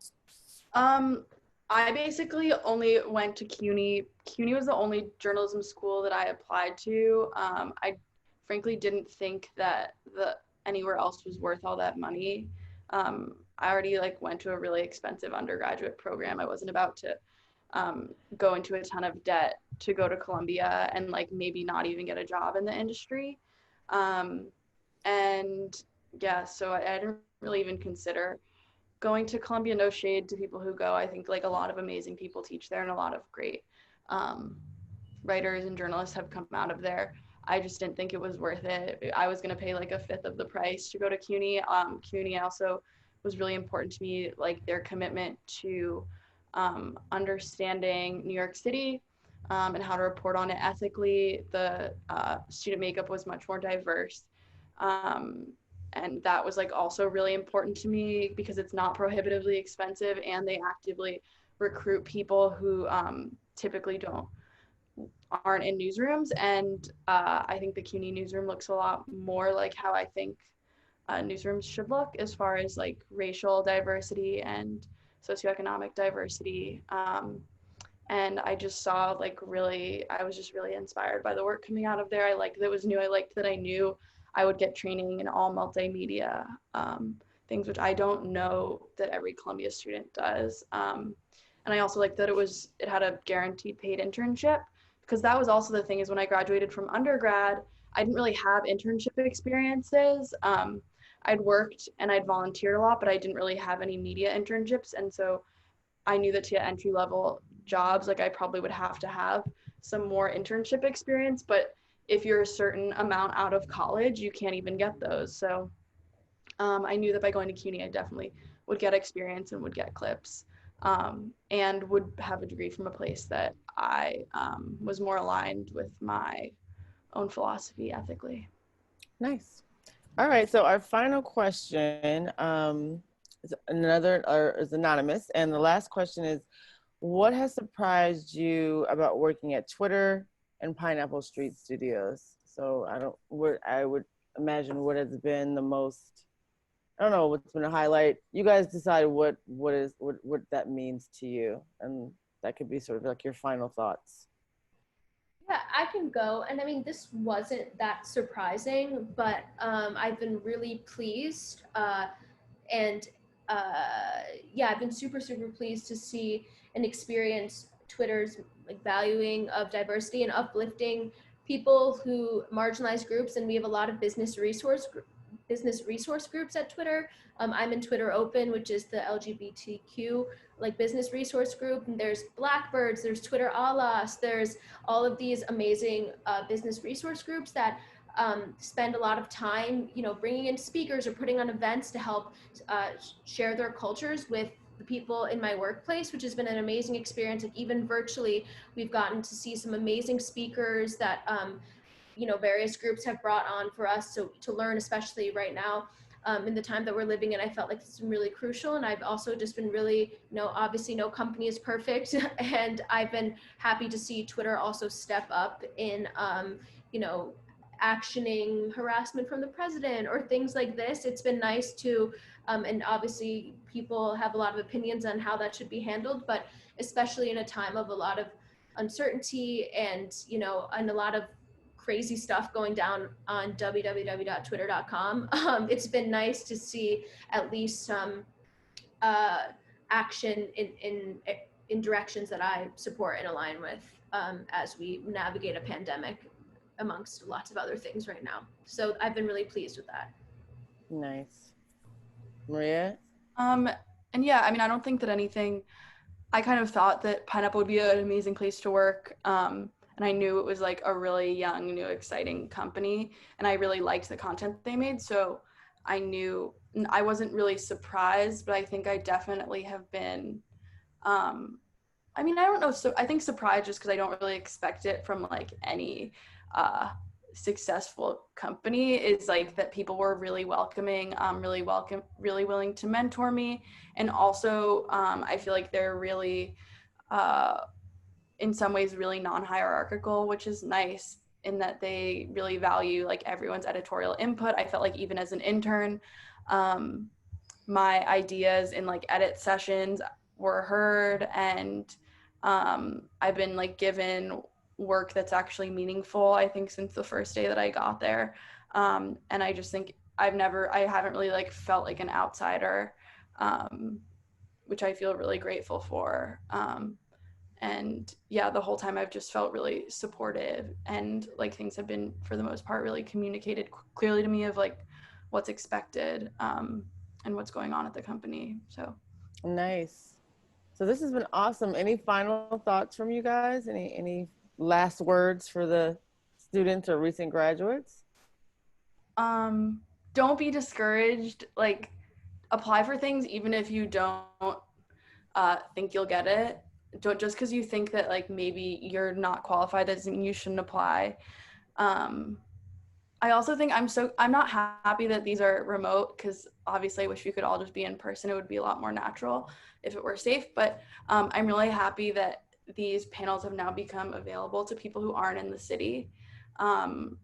I basically only went to CUNY. CUNY was the only journalism school that I applied to. I frankly didn't think that anywhere else was worth all that money. I already like went to a really expensive undergraduate program. I wasn't about to go into a ton of debt to go to Columbia and like maybe not even get a job in the industry. And yeah, so I didn't really even consider going to Columbia. No shade to people who go. I think like a lot of amazing people teach there, and a lot of great writers and journalists have come out of there. I just didn't think it was worth it. I was going to pay like a fifth of the price to go to CUNY. CUNY also was really important to me, like their commitment to understanding New York City and how to report on it ethically. The student makeup was much more diverse. And that was like also really important to me because it's not prohibitively expensive, and they actively recruit people who typically aren't in newsrooms. And I think the CUNY newsroom looks a lot more like how I think newsrooms should look, as far as like racial diversity and socioeconomic diversity. And I just saw like I was just really inspired by the work coming out of there. I liked that it was new. I liked that I knew I would get training in all multimedia things, which I don't know that every Columbia student does. And I also liked that it had a guaranteed paid internship, because that was also the thing, is when I graduated from undergrad, I didn't really have internship experiences. I'd worked and I'd volunteered a lot, but I didn't really have any media internships. And so I knew that to get entry level jobs, like I probably would have to have some more internship experience. But if you're a certain amount out of college, you can't even get those. So I knew that by going to CUNY, I definitely would get experience and would get clips, and would have a degree from a place that I was more aligned with my own philosophy ethically. Nice. All right, so our final question is anonymous, and the last question is, what has surprised you about working at Twitter and Pineapple Street Studios? So I would imagine what has been the most, I don't know, what's been a highlight. You guys decide what that means to you, and that could be sort of like your final thoughts. Yeah, I can go. And I mean, this wasn't that surprising, but I've been really pleased. And yeah, I've been super, super pleased to see and experience Twitter's like valuing of diversity and uplifting people who marginalized groups. And we have a lot of business resource groups at Twitter. I'm in Twitter Open, which is the LGBTQ like business resource group. And there's Blackbirds, there's Twitter Alas, there's all of these amazing business resource groups that spend a lot of time, bringing in speakers or putting on events to help share their cultures with the people in my workplace, which has been an amazing experience. Like even virtually, we've gotten to see some amazing speakers that various groups have brought on for us to learn, especially right now. In the time that we're living in, I felt like it's been really crucial. And I've also just been really, obviously no company is perfect. And I've been happy to see Twitter also step up in, actioning harassment from the president or things like this. It's been nice to, and obviously people have a lot of opinions on how that should be handled, but especially in a time of a lot of uncertainty and, and a lot of crazy stuff going down on www.twitter.com. It's been nice to see at least some action in directions that I support and align with as we navigate a pandemic amongst lots of other things right now. So I've been really pleased with that. Nice. Maria? And yeah, I mean, I don't think that anything, I kind of thought that Pineapple would be an amazing place to work. And I knew it was like a really young, new, exciting company. And I really liked the content they made. So I knew, I wasn't really surprised, but I think I definitely have been, I mean, I don't know. So I think surprised just because I don't really expect it from like any successful company, is like that people were really welcoming, really willing to mentor me. And also I feel like they're really, in some ways really non-hierarchical, which is nice in that they really value like everyone's editorial input. I felt like even as an intern, my ideas in like edit sessions were heard, and I've been like given work that's actually meaningful, I think, since the first day that I got there. And I just think I haven't really like felt like an outsider, which I feel really grateful for. And yeah, the whole time I've just felt really supportive, and like things have been for the most part really communicated clearly to me of like what's expected, and what's going on at the company. So Nice. So this has been awesome. Any final thoughts from you guys? Any last words for the students or recent graduates? Don't be discouraged. Like, apply for things even if you don't think you'll get it. Don't, just because you think that like maybe you're not qualified, that doesn't mean you shouldn't apply. I also think I'm not happy that these are remote, because obviously I wish we could all just be in person. It would be a lot more natural if it were safe. But I'm really happy that these panels have now become available to people who aren't in the city.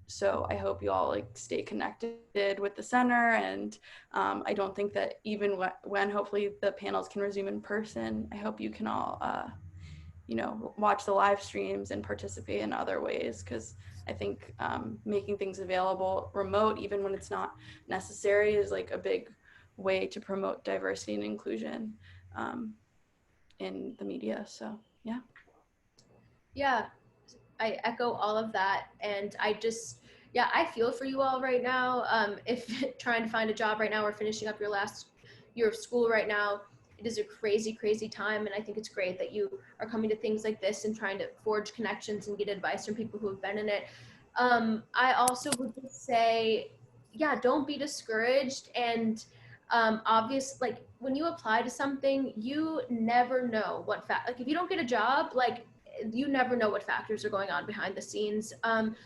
So I hope you all like stay connected with the center, and I don't think that even when hopefully the panels can resume in person, I hope you can all watch the live streams and participate in other ways, because I think making things available remote, even when it's not necessary, is like a big way to promote diversity and inclusion in the media. So yeah. Yeah, I echo all of that. And I just, Yeah, I feel for you all right now. If trying to find a job right now or finishing up your last year of school right now, it is a crazy, crazy time. And I think it's great that you are coming to things like this and trying to forge connections and get advice from people who have been in it. I also would just say, yeah, don't be discouraged. And like when you apply to something, you never know like if you don't get a job, like you never know what factors are going on behind the scenes.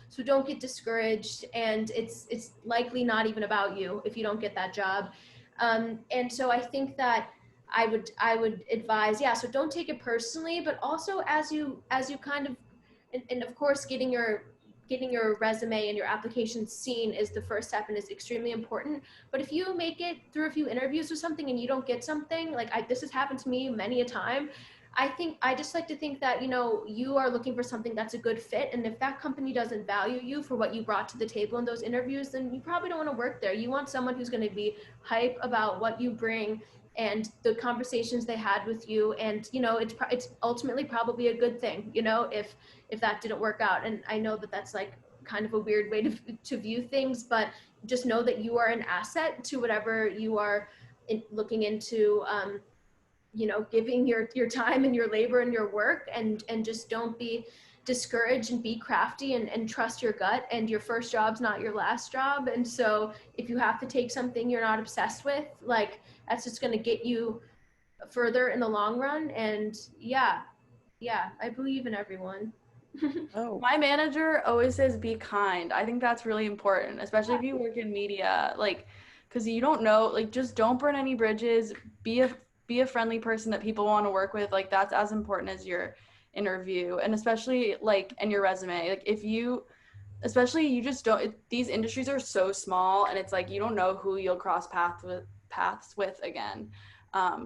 So don't get discouraged, and it's likely not even about you if you don't get that job. And so I think that I would advise, yeah. So don't take it personally, but also as you kind of, and of course, getting your resume and your application seen is the first step and is extremely important. But if you make it through a few interviews or something and you don't get something, like this has happened to me many a time. I just like to think that, you are looking for something that's a good fit. And if that company doesn't value you for what you brought to the table in those interviews, then you probably don't want to work there. You want someone who's going to be hype about what you bring and the conversations they had with you. And, it's ultimately probably a good thing, if that didn't work out. And I know that that's like kind of a weird way to view things, but just know that you are an asset to whatever you are looking into, giving your time and your labor and your work, and just don't be discouraged and be crafty, and trust your gut. And your first job's not your last job. And so if you have to take something you're not obsessed with, like that's just going to get you further in the long run. And yeah, I believe in everyone. Oh, My manager always says be kind. I think that's really important, especially if you work in media, like, because you don't know, like, just don't burn any bridges. Be a friendly person that people want to work with. Like, that's as important as your interview, and especially like in your resume. Like, if you, especially you just don't. These industries are so small, and it's like you don't know who you'll cross paths with again.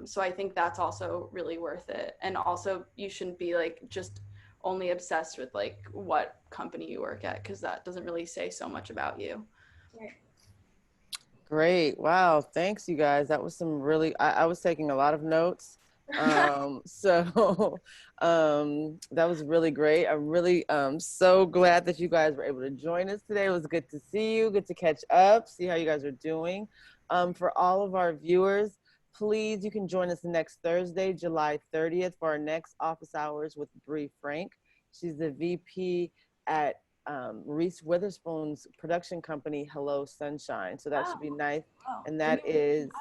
So I think that's also really worth it. And also, you shouldn't be like just only obsessed with like what company you work at, because that doesn't really say so much about you. great. Wow. Thanks, you guys. That was some really, I was taking a lot of notes. So that was really great. I'm really so glad that you guys were able to join us today. It was good to see you, good to catch up, see how you guys are doing. For all of our viewers, please, you can join us next Thursday, July 30th, for our next office hours with Bree Frank. She's the VP at Reese Witherspoon's production company, Hello Sunshine. So that should be nice. And that is,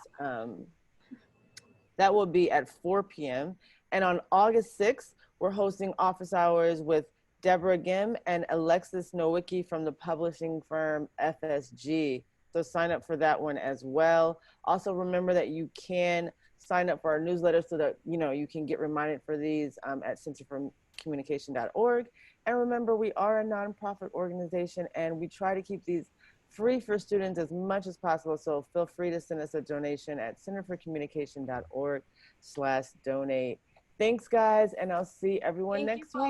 that will be at 4 p.m. And on August 6th, we're hosting office hours with Deborah Gim and Alexis Nowicki from the publishing firm FSG. So sign up for that one as well. Also remember that you can sign up for our newsletter so that you can get reminded for these at centerforcommunication.org. And remember, we are a nonprofit organization and we try to keep these free for students as much as possible. So feel free to send us a donation at centerforcommunication.org/donate. Thanks, guys, and I'll see everyone next week.